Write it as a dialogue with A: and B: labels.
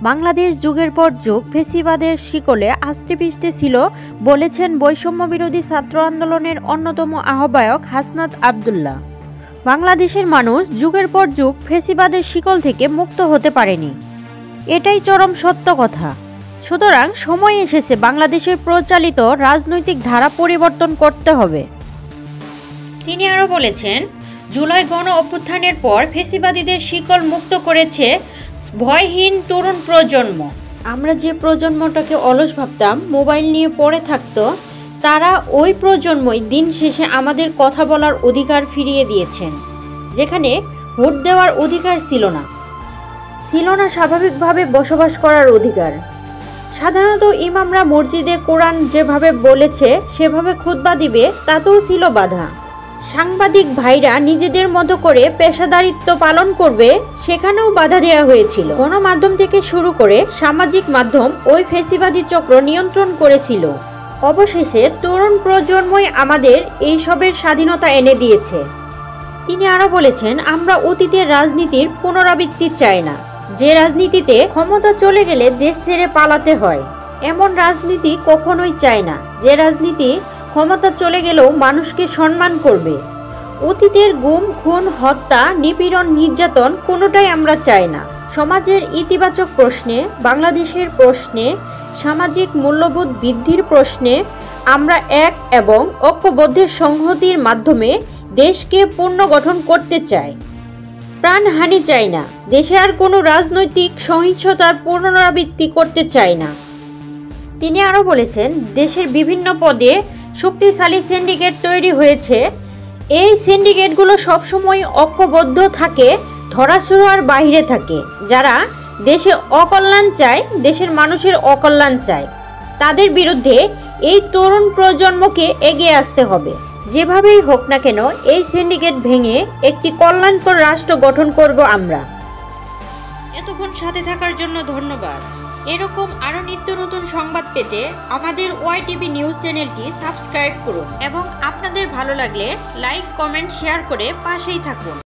A: বাংলাদেশ যুগের পর যুগ ফ্যাসিবাদের শিকলে আষ্টেপৃষ্ঠে ছিল বলেছেন বৈষম্য বিরোধী ছাত্র আন্দোলনের অন্যতম আহ্বায়ক হাসনাত আব্দুল্লাহ। বাংলাদেশের মানুষ যুগের পর যুগ ফ্যাসিবাদের শিকল থেকে মুক্ত হতে পারেনি, এটাই চরম সত্য কথা। সুতরাং সময় এসেছে বাংলাদেশের প্রচলিত রাজনৈতিক ধারা পরিবর্তন করতে হবে। তিনি আরও বলেছেন, জুলাই গণ অভ্যুত্থানের পর ফ্যাসিবাদীদের শিকল মুক্ত করেছে ভয়হীন তরুণ প্রজন্ম। আমরা যে প্রজন্মটাকে অলস ভাবতাম, মোবাইল নিয়ে পড়ে থাকতো, তারা ওই প্রজন্মই দিন শেষে আমাদের কথা বলার অধিকার ফিরিয়ে দিয়েছেন। যেখানে ভোট দেওয়ার অধিকার ছিল না স্বাভাবিকভাবে বসবাস করার অধিকার। সাধারণত ইমামরা মসজিদে কোরআন যেভাবে বলেছে সেভাবে খুতবা দিবে, তাতেও ছিল বাধা। সাংবাদিক ভাইরা নিজেদের মতো করে পেশাদারিত্ব পালন করবে, সেখানেও বাধা দেওয়া হয়েছিল। গণমাধ্যম থেকে শুরু করে সামাজিক মাধ্যম ওই ফ্যাসিবাদী চক্র নিয়ন্ত্রণ করেছিল। অবশেষে তরুণ প্রজন্মই আমাদের এইসবের স্বাধীনতা এনে দিয়েছে। তিনি আরও বলেছেন, আমরা অতীতের রাজনীতির পুনরাবৃত্তি চাই না, যে রাজনীতিতে ক্ষমতা চলে গেলে দেশ ছেড়ে পালাতে হয়, এমন রাজনীতি কখনোই চাই না। যে রাজনীতি ক্ষমতা চলে গেলেও মানুষকে সম্মান করবে। অতীতের গুম, খুন, হত্যা, নিপীড়ন, নির্যাতন কোনোটাই আমরা চাই না। সমাজের ইতিবাচক প্রশ্নে, বাংলাদেশের প্রশ্নে, সামাজিক মূল্যবোধ বৃদ্ধির প্রশ্নে আমরা এক এবং ঐক্যবদ্ধের সংহতির মাধ্যমে দেশকে পুনর্গঠন করতে চাই। প্রাণহানি চাই না, দেশে আর কোনো রাজনৈতিক সহিংসতার পুনরাবৃত্তি করতে চাই না। তিনি আরও বলেছেন, দেশের বিভিন্ন পদে শক্তিশালী সিন্ডিকেট তৈরি হয়েছে। এই সিন্ডিকেটগুলো সবসময় ঐক্যবদ্ধ থাকে, ধরাছোঁয়ার বাইরে থাকে। যারা দেশে অকল্যাণ চায়, দেশের মানুষের অকল্যাণ চায়, তাদের বিরুদ্ধে এই তরুণ প্রজন্মকে এগিয়ে আসতে হবে। যেভাবেই হোক না কেন এই সিন্ডিকেট ভেঙে একটি কল্যাণকর রাষ্ট্র গঠন করব আমরা। এতক্ষণ সাথে থাকার জন্য ধন্যবাদ। এরকম আরও নিত্য নতুন সংবাদ পেতে আমাদের ওয়াইটিভি নিউজ চ্যানেলটি সাবস্ক্রাইব করুন এবং আপনাদের ভালো লাগলে লাইক, কমেন্ট, শেয়ার করে পাশেই থাকুন।